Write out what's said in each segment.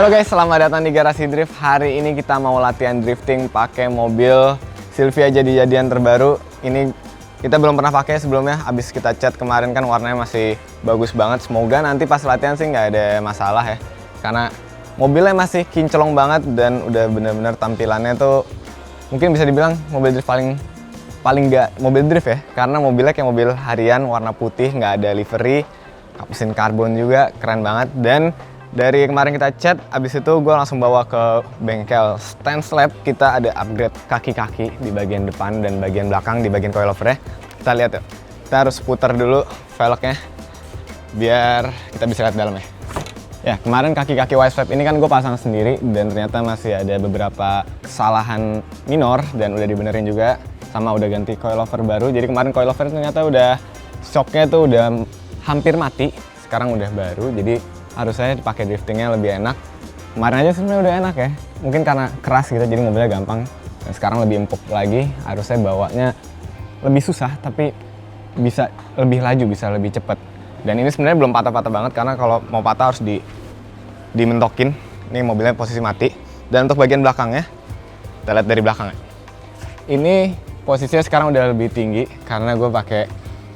Halo guys, selamat datang di Garasi Drift. Hari ini kita mau latihan drifting pakai mobil Silvia jadi-jadian terbaru. Ini kita belum pernah pakai sebelumnya, abis kita cat kemarin kan warnanya masih bagus banget. Semoga nanti pas latihan sih nggak ada masalah ya. Karena mobilnya masih kinclong banget dan udah bener-bener tampilannya tuh mungkin bisa dibilang mobil drift paling nggak mobil drift ya. Karena mobilnya kayak mobil harian warna putih, nggak ada livery, mesin karbon juga keren banget. Dan dari kemarin kita cat, abis itu gue langsung bawa ke bengkel Stance Lab. Kita ada upgrade kaki-kaki di bagian depan dan bagian belakang di bagian coilovernya. Kita lihat yuk. Kita harus putar dulu velgnya biar kita bisa lihat dalamnya. Ya, kemarin kaki-kaki wise flap ini kan gue pasang sendiri dan ternyata masih ada beberapa kesalahan minor dan udah dibenerin juga, sama udah ganti coilover baru. Jadi kemarin coilover ternyata udah shocknya tuh udah hampir mati, sekarang udah baru. Jadi harusnya dipakai driftingnya lebih enak. Kemarin aja sebenarnya udah enak ya, mungkin karena keras gitu jadi mobilnya gampang. Dan sekarang lebih empuk lagi, harusnya bawanya lebih susah tapi bisa lebih laju, bisa lebih cepat. Dan ini sebenarnya belum patah-patah banget karena kalau mau patah harus dimentokin. Ini mobilnya posisi mati. Dan untuk bagian belakangnya, kita lihat dari belakangnya. Ini posisinya sekarang udah lebih tinggi karena gue pakai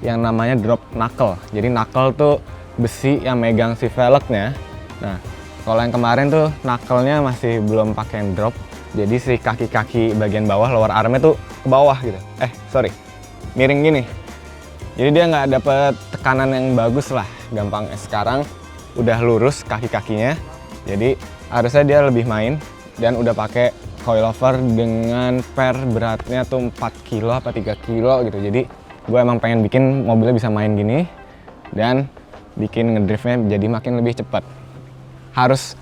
yang namanya drop knuckle. Jadi knuckle tuh besi yang megang si velgnya. Nah, kalau yang kemarin tuh knuckle-nya masih belum pakai drop. Jadi si kaki-kaki bagian bawah, lower armnya tuh ke bawah gitu. Miring gini. Jadi dia nggak dapet tekanan yang bagus lah, gampang. Sekarang udah lurus kaki-kakinya. Jadi harusnya dia lebih main dan udah pakai coilover dengan per beratnya tuh 4 kilo apa 3 kilo gitu. Jadi gue emang pengen bikin mobilnya bisa main gini dan bikin ngedriftnya jadi makin lebih cepat. Harus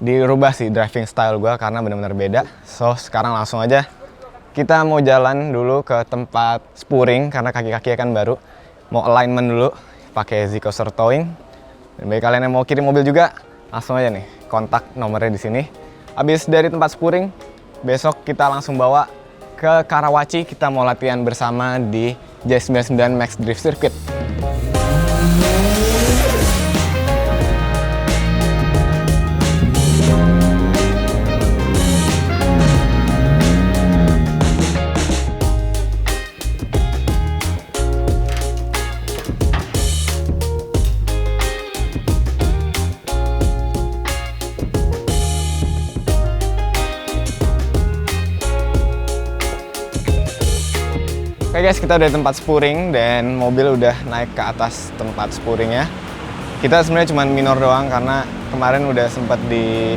dirubah sih driving style gue karena benar-benar beda. So sekarang langsung aja kita mau jalan dulu ke tempat spuring karena kaki-kakinya kan baru. Mau alignment dulu pakai Z-Coaster Towing. Dan bagi kalian yang mau kirim mobil juga langsung aja nih kontak nomornya di sini. Habis dari tempat spuring, besok kita langsung bawa ke Karawaci. Kita mau latihan bersama di J99 Max Drift Circuit. Oke guys, kita udah di tempat spuring dan mobil udah naik ke atas tempat spuringnya. Kita sebenarnya cuma minor doang karena kemarin udah sempat di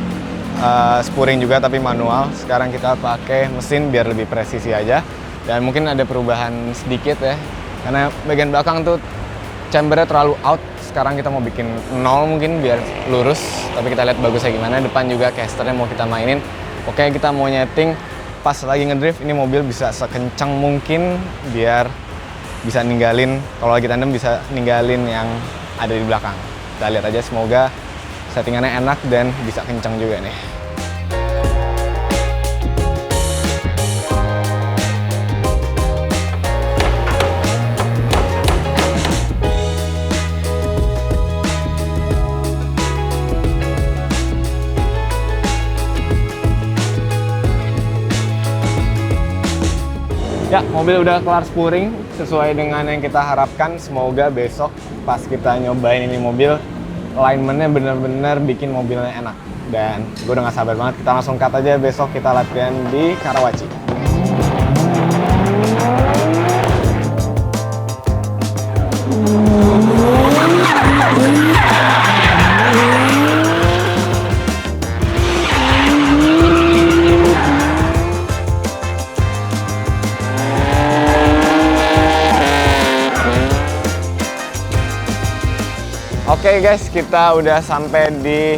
spuring juga tapi manual. Sekarang kita pakai mesin biar lebih presisi aja. Dan mungkin ada perubahan sedikit ya, karena bagian belakang tuh chambernya terlalu out. Sekarang kita mau bikin 0 mungkin biar lurus, tapi kita lihat bagusnya gimana. Depan juga casternya mau kita mainin. Oke, kita mau nyeting pas lagi ngedrift ini mobil bisa sekencang mungkin biar bisa ninggalin, kalau lagi tandem bisa ninggalin yang ada di belakang. Kita lihat aja, semoga settingannya enak dan bisa kencang juga nih. Ya, mobil udah kelar spuring sesuai dengan yang kita harapkan. Semoga besok pas kita nyobain ini mobil, alignmentnya bener-bener bikin mobilnya enak. Dan gue udah gak sabar banget, kita langsung cut aja besok kita latihan di Karawaci. Oke guys, kita udah sampai di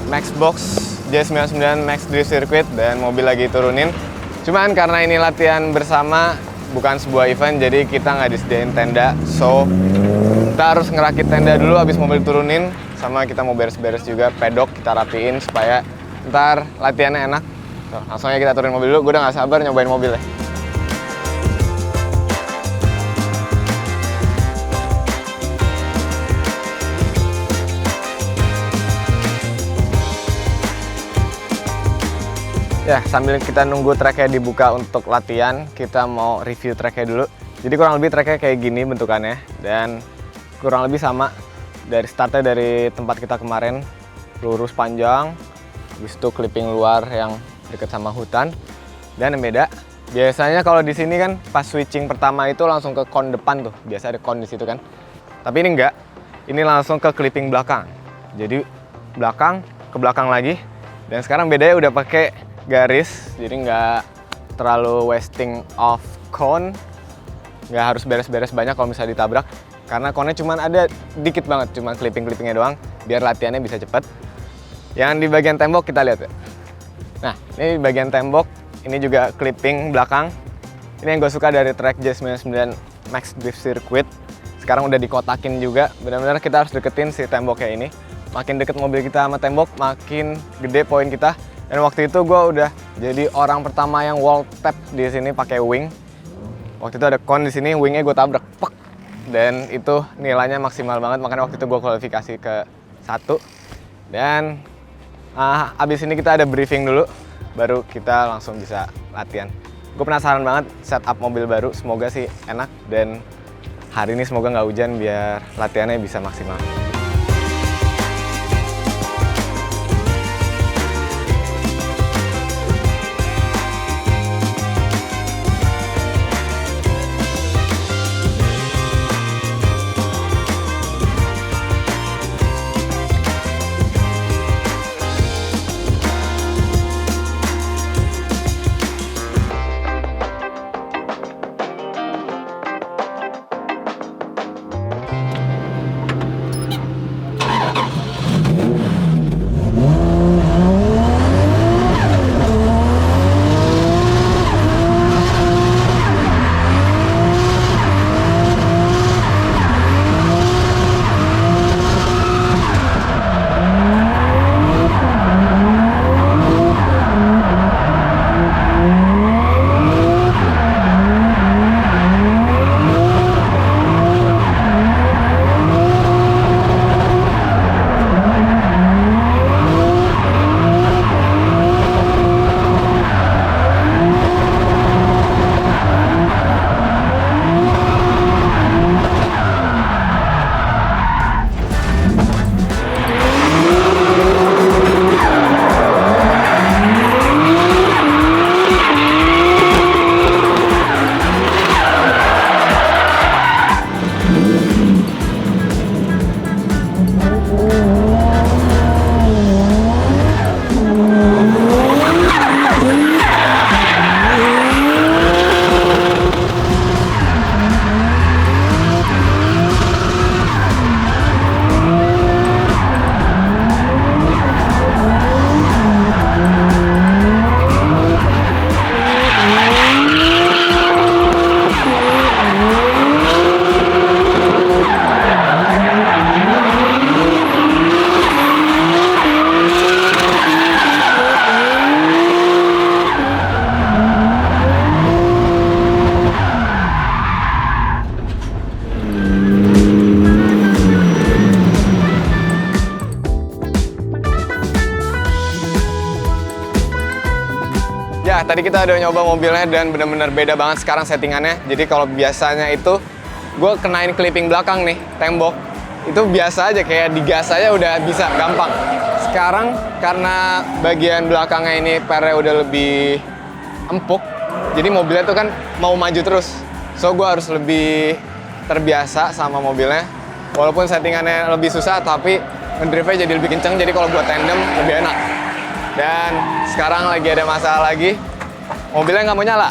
Maxbox J99 Max Drift Circuit dan mobil lagi turunin. Cuman karena ini latihan bersama, bukan sebuah event, jadi kita nggak disediain tenda. So, kita harus ngerakit tenda dulu habis mobil turunin. Sama kita mau beres-beres juga pedok, kita rapiin supaya ntar latihannya enak. So, langsung aja kita turunin mobil dulu, gue udah nggak sabar nyobain mobilnya. Ya, sambil kita nunggu tracknya dibuka untuk latihan, kita mau review tracknya dulu. Jadi kurang lebih tracknya kayak gini bentukannya, dan kurang lebih sama dari startnya dari tempat kita kemarin, lurus panjang, habis itu clipping luar yang deket sama hutan. Dan yang beda, biasanya kalau di sini kan pas switching pertama itu langsung ke kon depan tuh, biasa ada kon di situ kan. Tapi ini enggak, ini langsung ke clipping belakang. Jadi belakang ke belakang lagi, dan sekarang bedanya udah pakai garis, jadi nggak terlalu wasting of cone, nggak harus beres-beres banyak kalau misalnya ditabrak, karena konnya cuma ada dikit banget, cuma clipping-clippingnya doang, biar latihannya bisa cepet. Yang di bagian tembok kita lihat ya. Nah, ini di bagian tembok, ini juga clipping belakang. Ini yang gue suka dari track J99 Max Drift Circuit. Sekarang udah dikotakin juga, benar-benar kita harus deketin si temboknya ini. Makin deket mobil kita sama tembok, makin gede poin kita. Dan waktu itu gue udah jadi orang pertama yang wall tap di sini pakai wing. Waktu itu ada kon di sini, wingnya gue tabrak, pek. Dan itu nilainya maksimal banget, makanya waktu itu gue kualifikasi ke 1. Dan abis ini kita ada briefing dulu, baru kita langsung bisa latihan. Gue penasaran banget setup mobil baru, semoga sih enak. Dan hari ini semoga nggak hujan biar latihannya bisa maksimal. Ya, tadi kita udah nyoba mobilnya dan benar-benar beda banget sekarang settingannya. Jadi kalau biasanya itu gue kenain clipping belakang nih, tembok. Itu biasa aja, kayak digas aja udah bisa, gampang. Sekarang karena bagian belakangnya ini pernya udah lebih empuk, jadi mobilnya tuh kan mau maju terus. So gue harus lebih terbiasa sama mobilnya. Walaupun settingannya lebih susah, tapi ngedrive-nya jadi lebih kenceng, jadi kalau buat tandem lebih enak. Dan sekarang lagi ada masalah lagi, mobilnya nggak mau nyala.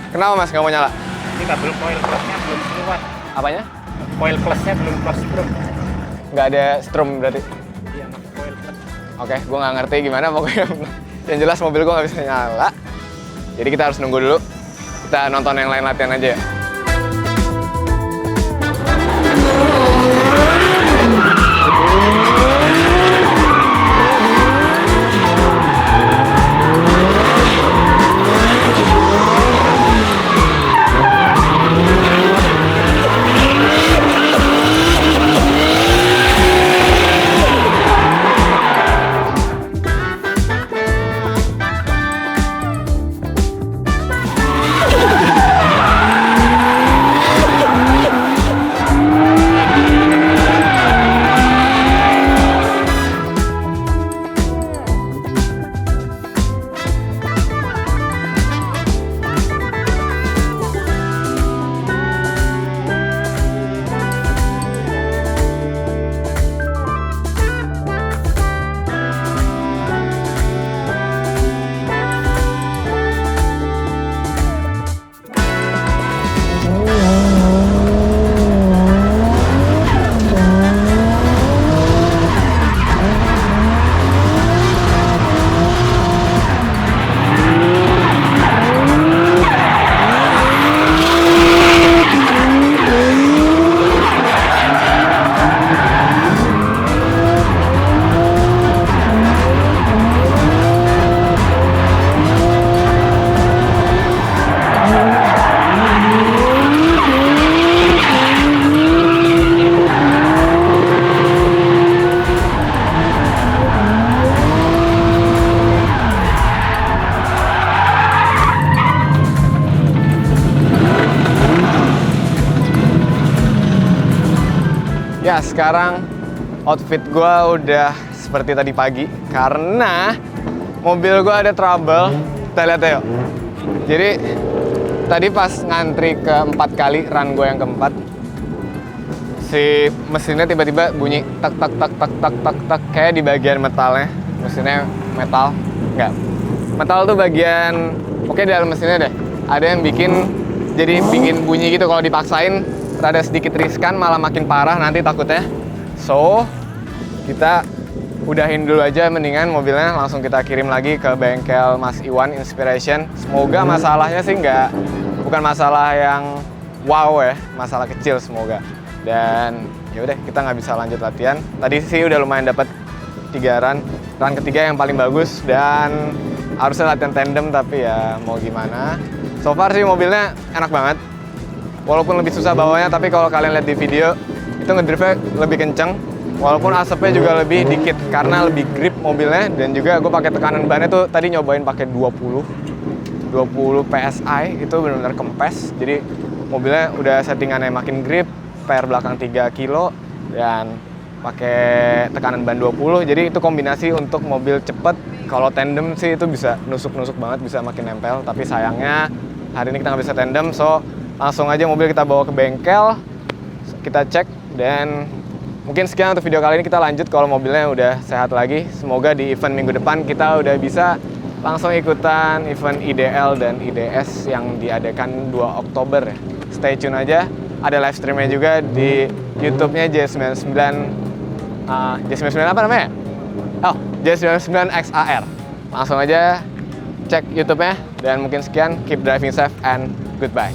Kenapa mas nggak mau nyala? Kita belum coil clutch-nya belum keluar. Apanya? Coil clutch-nya belum close strum. Nggak ada strum berarti? Iya, coil clutch. Oke, gue nggak ngerti gimana pokoknya. Yang jelas mobil gue nggak bisa nyala. Jadi kita harus nunggu dulu. Kita nonton yang lain latihan aja ya. sekarang outfit gue udah seperti tadi pagi karena mobil gue ada trouble. Kita lihat yuk. Jadi tadi pas ngantri ke-4 kali, run gue yang keempat, si mesinnya tiba-tiba bunyi tak tak tak tak tak tak tak kayak di bagian metalnya. Mesinnya metal, enggak. Metal tuh bagian, oke, di dalam mesinnya deh. Ada yang bikin bunyi gitu kalau dipaksain, rada sedikit riskan, malah makin parah nanti takutnya. So, kita udahin dulu aja, mendingan mobilnya langsung kita kirim lagi ke bengkel Mas Iwan Inspiration. Semoga masalahnya sih bukan masalah yang wow ya, masalah kecil semoga. Dan ya udah, kita nggak bisa lanjut latihan. Tadi sih udah lumayan dapat 3 run ketiga yang paling bagus dan harusnya latihan tandem, tapi ya mau gimana. So far sih mobilnya enak banget, walaupun lebih susah bawanya, tapi kalau kalian lihat di video itu ngedrive-nya lebih kenceng, walaupun asapnya juga lebih dikit karena lebih grip mobilnya. Dan juga gue pakai tekanan bannya tuh tadi nyobain pakai 20 PSI, itu benar-benar kempes. Jadi mobilnya udah settingannya makin grip, per belakang 3 kilo dan pakai tekanan ban 20. Jadi itu kombinasi untuk mobil cepet. Kalau tandem sih itu bisa nusuk-nusuk banget, bisa makin nempel. Tapi sayangnya hari ini kita nggak bisa tandem, so langsung aja mobil kita bawa ke bengkel, kita cek. Dan mungkin sekian untuk video kali ini. Kita lanjut kalau mobilnya udah sehat lagi. Semoga di event minggu depan kita udah bisa langsung ikutan event IDL dan IDS yang diadakan 2 Oktober ya. Stay tune aja. Ada live streamnya juga di YouTube-nya J99. J99 apa namanya? Oh, J99XAR. Langsung aja cek YouTube-nya. Dan mungkin sekian. Keep driving safe and goodbye.